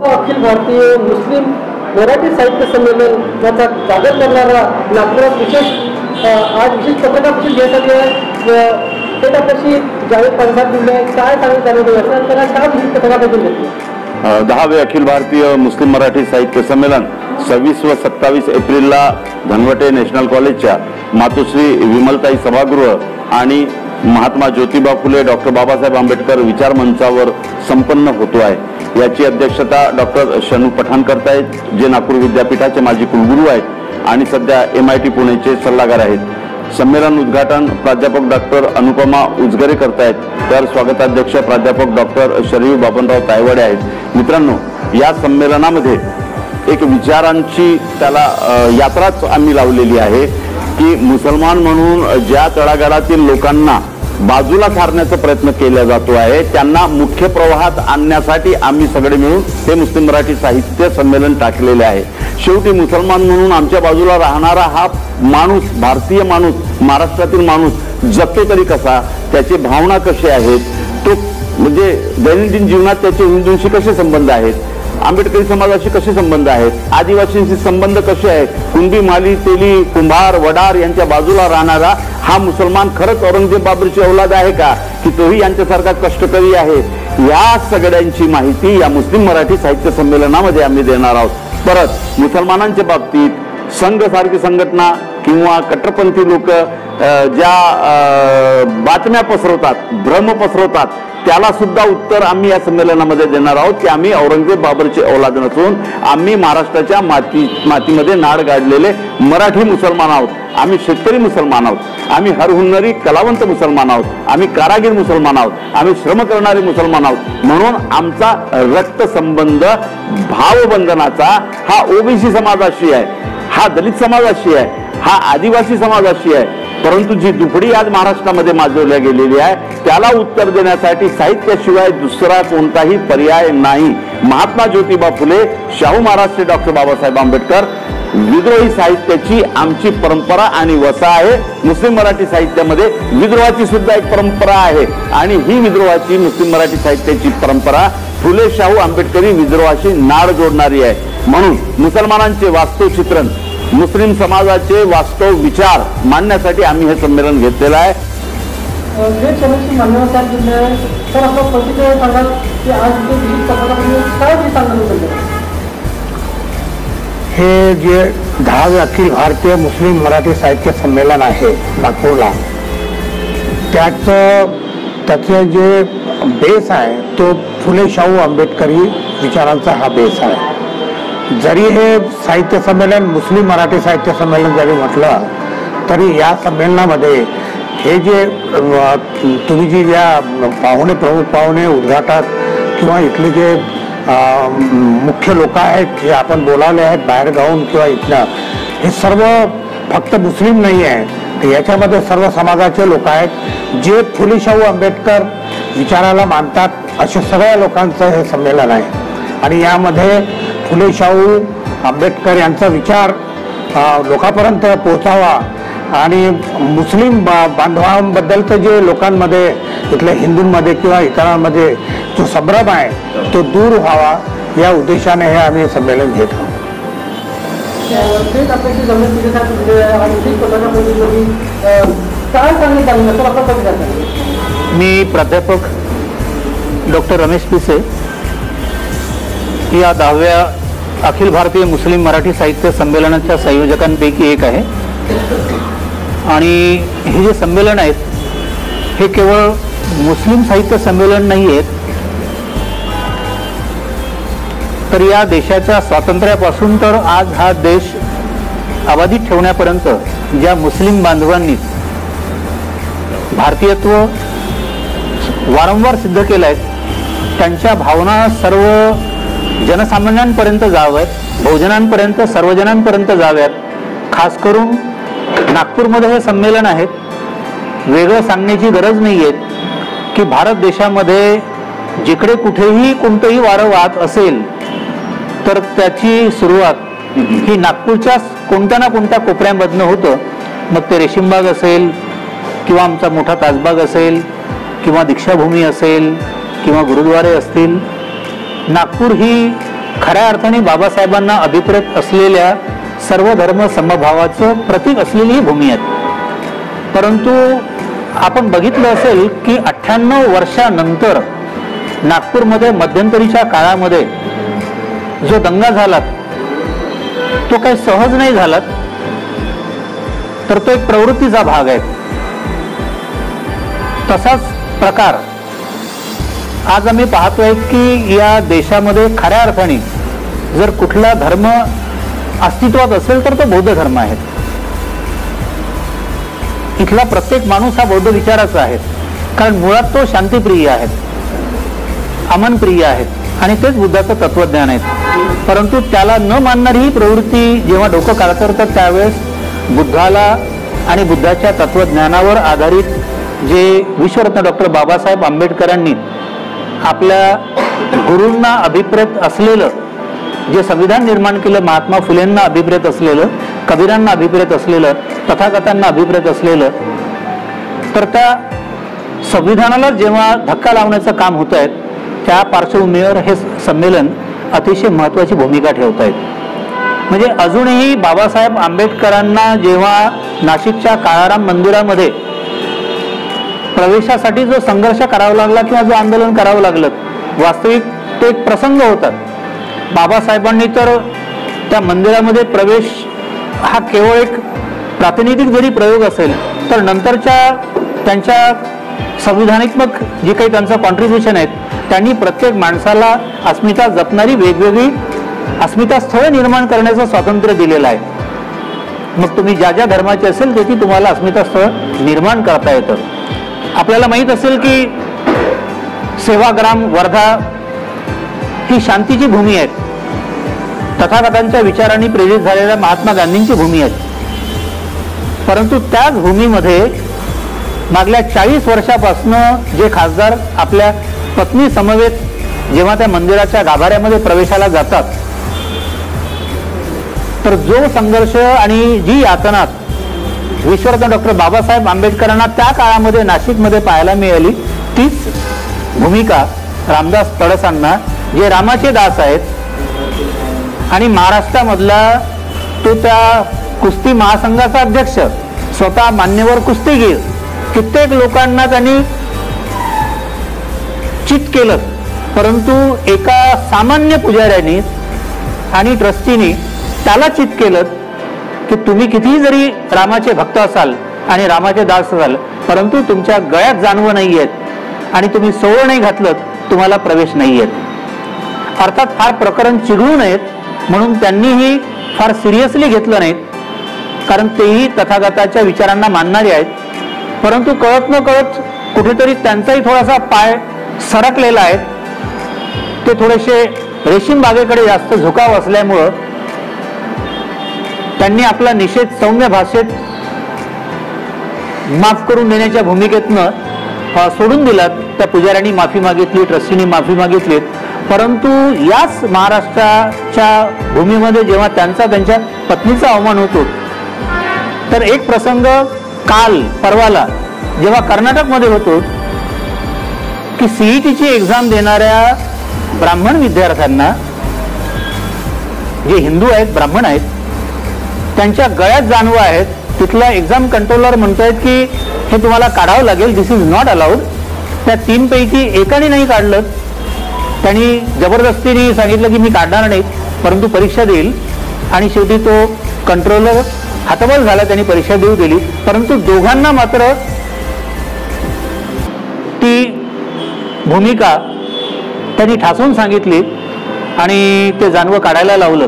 अखिल भारतीय मुस्लिम मराठी साहित्य संमेलन याचा जागर करणारा नागपुरात आज विशेष पत्रकार परिषद घेण्यात आली आहे. ते आपल्याशी जावेद पानसाहेब दिले काय सांगत त्याला काय विशेष पत्रकार परिषद घेतली. 10वे अखिल भारतीय मुस्लिम मराठी साहित्य संमेलन 26 व 27 एप्रिलला धनवटे नॅशनल कॉलेजच्या मातोश्री विमलताई सभागृह आणि महात्मा ज्योतिबा फुले डॉक्टर बाबासाहेब आंबेडकर विचार मंचावर संपन्न होतो आहे. याची अध्यक्षता डॉक्टर शनू पठाण करतायत, जे नागपूर विद्यापीठाचे माजी कुलगुरू आहेत आणि सध्या MIT पुणेचे सल्लागार आहेत. संमेलन उद्घाटन प्राध्यापक डॉक्टर अनुपमा उजगरे करतायत, तर स्वागताध्यक्ष प्राध्यापक डॉक्टर शरीफ बाबनराव तायवाडे आहेत. मित्रांनो, या संमेलनामध्ये एक विचारांची त्याला यात्राच आम्ही लावलेली आहे की मुसलमान म्हणून ज्या तळागाळातील लोकांना बाजूला सारण्याचा प्रयत्न केला जातो आहे त्यांना मुख्य प्रवाहात आणण्यासाठी आम्ही सगळे मिळून हे मुस्लिम मराठी साहित्य संमेलन टाकलेले आहे. शेवटी मुसलमान म्हणून आमच्या बाजूला राहणारा हा माणूस, भारतीय माणूस, महाराष्ट्रातील माणूस जगतो तरी कसा, त्याची भावना कशी आहेत, तो म्हणजे दैनंदिन जीवनात त्याचे हिंदूंशी कसे संबंध आहेत, आंबेडकरी समाजाशी कसे संबंध आहेत, आदिवासींशी संबंध कसे आहेत, कुणबी, माली, तेली, कुंभार, वडार यांच्या बाजूला राहणारा हा मुसलमान खरंच औरंगजेब बाबरची औलाद आहे का, की तोही यांच्यासारखा कष्टकरी आहे, या सगळ्यांची माहिती या मुस्लिम मराठी साहित्य संमेलनामध्ये आम्ही देणार आहोत. परत मुसलमानांच्या बाबतीत संघ सारखी संघटना किंवा कट्टरपंथी लोक ज्या बातम्या पसरवतात, भ्रम पसरवतात, त्याला सुद्धा उत्तर आम्ही या संमेलनामध्ये देणार आहोत की आम्ही औरंगजेब बाबरचे औलाद नसून आम्ही महाराष्ट्राच्या मातीमध्ये नाड गाडलेले मराठी मुसलमान आहोत. आम्ही शेतकरी मुसलमान आहोत, आम्ही हरहुन्नरी कलावंत मुसलमान आहोत, आम्ही कारागीर मुसलमान आहोत, आम्ही श्रम करणारे मुसलमान आहोत. म्हणून आमचा रक्त संबंध भावबंधनाचा हा OBC समाजाशी आहे, हा दलित समाजाशी आहे, हा आदिवासी समाजाशी आहे. परंतु जी दुफडी आज महाराष्ट्रामध्ये माजवल्या गेलेली आहे त्याला उत्तर देण्यासाठी साहित्याशिवाय दुसरा कोणताही पर्याय नाही. महात्मा ज्योतिबा फुले, शाहू महाराज, डॉक्टर बाबासाहेब आंबेडकर, विद्रोही साहित्याची आमची परंपरा आणि वसा आहे. मुस्लिम मराठी साहित्यामध्ये विद्रोहाची सुद्धा एक परंपरा आहे आणि ही विद्रोहाची मुस्लिम मराठी साहित्याची परंपरा फुले, शाहू, आंबेडकरी विद्रोहाशी नाळ जोडणारी आहे. म्हणून मुसलमानांचे वास्तव चित्रण, मुस्लिम समाजाचे वास्तव विचार मांडण्यासाठी आम्ही हे संमेलन घेतलेलं आहे. हे जे 10वे अखिल भारतीय मुस्लिम मराठी साहित्य संमेलन आहे नागपूरला, त्याचे जे बेस आहे तो फुले, शाहू, आंबेडकरी विचारांचा हा बेस आहे. जरी हे साहित्य संमेलन मुस्लिम मराठी साहित्य संमेलन जरी म्हटलं तरी या संमेलनामध्ये हे जे तुम्ही जी ज्या प्रमुख पाहुणे, उद्घाटक किंवा इथले जे मुख्य लोक आहेत जे आपण बोलावले आहेत बाहेर गावून किंवा इथनं, हे सर्व फक्त मुस्लिम नाही आहे, याच्यामध्ये सर्व समाजाचे लोक आहेत जे फुले, शाहू, आंबेडकर विचाराला मानतात. अशा सगळ्या लोकांचं हे संमेलन आहे आणि यामध्ये फुले, शाहू, आंबेडकर यांचा विचार लोकांपर्यंत पोहोचावा आणि मुस्लिम बांधवांबद्दलचं जे लोकांमध्ये, इथल्या हिंदूंमध्ये किंवा इतरांमध्ये जो संभ्रम आहे तो दूर व्हावा या उद्देशाने हे आम्ही संमेलन घेत आहोत. मी प्राध्यापक डॉक्टर रमेश पिसे या 10व्या अखिल भारतीय मुस्लिम मराठी साहित्य संमेलनाच्या संयोजकांपैकी एक आहे आणि हे जे संमेलन आहेत हे केवळ मुस्लिम साहित्य संमेलन नाही आहेत, तर या देशाच्या स्वातंत्र्यापासून तर आज हा देश अबाधित ठेवण्यापर्यंत ज्या मुस्लिम बांधवांनी भारतीयत्व वारंवार सिद्ध केलं आहे त्यांच्या भावना सर्व जनसामान्यांपर्यंत जाव्यात, बहुजनांपर्यंत, सर्वजनांपर्यंत जाव्यात. खास करून नागपूरमध्ये हे संमेलन आहेत. वेगळं सांगण्याची गरज नाही आहे की भारत देशामध्ये जिकडे कुठेही कोणतंही वारं वाहत असेल तर त्याची सुरुवात ही नागपूरच्या कोणत्या ना कोणत्या कोपऱ्यामधनं होतं. मग ते रेशीमबाग असेल किंवा आमचा मोठा ताजबाग असेल किंवा दीक्षाभूमी असेल किंवा गुरुद्वारे असतील. नागपूर ही खऱ्या अर्थाने बाबासाहेबांना अभिप्रेत असलेल्या सर्व धर्म समभावाचं प्रतीक असलेली ही भूमी आहे. परंतु आपण बघितलं असेल की 98 वर्षानंतर नागपूरमध्ये मध्यंतरीच्या काळामध्ये जो दंगा झाला तो काही सहज नाही झाला, तर तो एक प्रवृत्तीचा भाग आहे. तसाच प्रकार आज आम्ही पाहतोय की या देशामध्ये खऱ्या अर्थाने जर कुठला धर्म अस्तित्वात असेल तर तो बौद्ध धर्म आहे. इथला प्रत्येक माणूस हा बौद्ध विचाराचा आहे, कारण मुळात तो शांतिप्रिय आहे, अमनप्रिय आहेत आणि तेच बुद्धाचं तत्वज्ञान आहे. परंतु त्याला न मानणारी ही प्रवृत्ती जेव्हा डोकं काढतं तर त्यावेळेस बुद्धाला आणि बुद्धाच्या तत्वज्ञानावर आधारित जे विश्वरत्न डॉक्टर बाबासाहेब आंबेडकरांनी आपल्या गुरूंना अभिप्रेत असलेलं जे संविधान निर्माण केलं, महात्मा फुलेंना अभिप्रेत असलेलं, कबीरांना अभिप्रेत असलेलं, तथागतांना अभिप्रेत असलेलं, तर त्या संविधानाला जेव्हा धक्का लावण्याचं काम होत आहे त्या पार्श्वभूमीवर हे संमेलन अतिशय महत्त्वाची भूमिका ठेवत आहेत. म्हणजे अजूनही बाबासाहेब आंबेडकरांना जेव्हा नाशिकच्या काळाराम मंदिरामध्ये प्रवेशासाठी जो संघर्ष करावा लागला किंवा जो आंदोलन करावं लागलं, वास्तविक तो एक प्रसंग होता. बाबासाहेबांनी तर त्या मंदिरामध्ये प्रवेश हा केवळ एक प्रातिनिधिक जरी प्रयोग असेल तर नंतरच्या त्यांच्या संविधानात्मक जे काही त्यांचं कॉन्ट्रीब्युशन आहेत त्यांनी प्रत्येक माणसाला अस्मिता जपणारी वेगवेगळी अस्मिता स्थळं निर्माण करण्याचं स्वातंत्र्य दिलेलं आहे. मग तुम्ही ज्या ज्या धर्माचे असेल त्याची तुम्हाला अस्मिता स्थळ निर्माण करता येतं. आपल्याला माहीत असेल की सेवाग्राम वर्धा ही शांतीची भूमी आहे, तथागतांच्या विचारांनी प्रेरित झालेल्या महात्मा गांधींची भूमी आहे. परंतु त्याच भूमीमध्ये मागल्या 40 वर्षापासून जे खासदार आपल्या पत्नी समवेत जेव्हा त्या मंदिराच्या गाभाऱ्यामध्ये प्रवेशाला जातात तर जो संघर्ष आणि जी यातना विश्वरत्न डॉक्टर बाबासाहेब आंबेडकरांना त्या काळामध्ये नाशिकमध्ये पाहायला मिळाली, तीच भूमिका रामदास तडसांना जे रामाचे दास आहेत आणि महाराष्ट्रामधला तो त्या कुस्ती महासंघाचा अध्यक्ष, स्वतः मान्यवर कुस्तीगीर, कित्येक लोकांना त्यांनी चित केलं. परंतु एका सामान्य पुजाऱ्याने आणि ट्रस्टीने त्याला चित केलं की तुम्ही कितीही जरी रामाचे भक्त असाल आणि रामाचे दास असाल परंतु तुमच्या गळ्यात जाणवं नाही आहेत आणि तुम्ही सोवळं नाही घातलं तुम्हाला प्रवेश नाही आहेत. अर्थात फार प्रकरण चिघळू नयेत म्हणून त्यांनीही फार सिरियसली घेतलं नाहीत, कारण तेही तथागताच्या विचारांना मानणारे आहेत. परंतु कळत न कळत कुठेतरी त्यांचाही थोडासा पाय सरकलेला आहे. ते थोडेसे रेशीम बागेकडे जास्त झुकाव असल्यामुळं त्यांनी आपला निषेध सौम्य भाषेत माफ करून देण्याच्या भूमिकेतनं सोडून दिलात. त्या पुजाऱ्यांनी माफी मागितली, ट्रस्टींनी माफी मागितली. परंतु याच महाराष्ट्राच्या भूमीमध्ये जेव्हा त्यांच्या पत्नीचा अवमान होतो तर एक प्रसंग काल परवाला जेव्हा कर्नाटकमध्ये होतो की सीईटीची एक्झाम देणाऱ्या ब्राह्मण विद्यार्थ्यांना, जे हिंदू आहेत ब्राह्मण आहेत, त्यांच्या गळ्यात जाणवं आहेत. तिथला एक्झाम कंट्रोलर म्हणतोय की हे तुम्हाला काढावं लागेल, दिस इज नॉट अलाउड. त्या 3 पैकी एकाने नाही काढलं. त्यांनी जबरदस्तीने सांगितलं की मी काढणार नाही परंतु परीक्षा देईल आणि शेवटी तो कंट्रोलर हतबल झाला, त्यांनी परीक्षा देऊ दिली. परंतु दोघांना मात्र ती भूमिका त्यांनी ठासून सांगितली आणि ते जानवं काढायला लावलं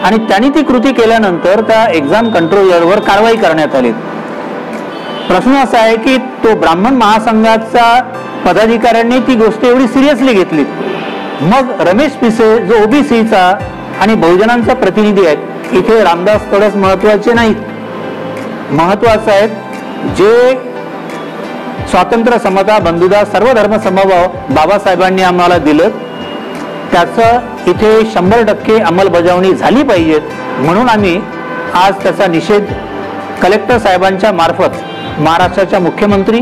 आणि त्यांनी ती कृती केल्यानंतर त्या एक्झाम कंट्रोलरवर कारवाई करण्यात आली. प्रश्न असा आहे की तो ब्राह्मण महासंघाचा पदाधिकाऱ्यांनी ती गोष्ट एवढी सिरियसली घेतली. मग रमेश पिसे जो ओबीसीचा आणि बहुजनांचा प्रतिनिधी आहे, इथे रामदास तडस महत्वाचे नाहीत. महत्वाचं आहेत जे स्वातंत्र्य, समता, बंधुता, सर्व धर्म समभाव बाबासाहेबांनी आम्हाला दिलं त्याचं इथे 100% अंमलबजावणी झाली पाहिजे. म्हणून आम्ही आज त्याचा निषेध कलेक्टर साहेबांच्या मार्फत महाराष्ट्राच्या मुख्यमंत्री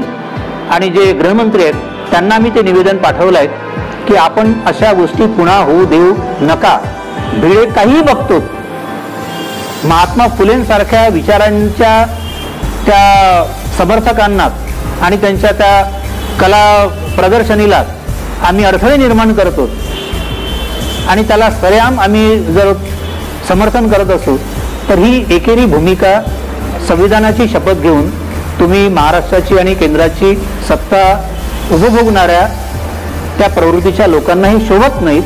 आणि जे गृहमंत्री आहेत त्यांना आम्ही ते निवेदन पाठवलं आहे. की आपण अशा गोष्टी पुन्हा होऊ देऊ नका. भिडे काही बघतो, महात्मा फुलेंसारख्या विचारांच्या त्या समर्थकांना आणि त्यांच्या त्या कला प्रदर्शनीला आम्ही अडथळे निर्माण करतो आणि त्याला सरेआम आम्ही जर समर्थन करत असू तर ही एकेरी भूमिका संविधानाची शपथ घेऊन तुम्ही महाराष्ट्राची आणि केंद्राची सत्ता उपभोगणाऱ्या त्या प्रवृत्तीच्या लोकांनाही शोभत नाहीत.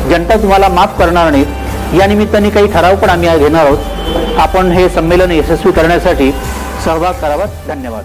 जनता तुम्हाला माफ करणार नाहीत. या निमित्ताने काही ठराव पण आम्ही घेणार आहोत. आपण हे संमेलन यशस्वी करण्यासाठी सहभाग करावा. धन्यवाद.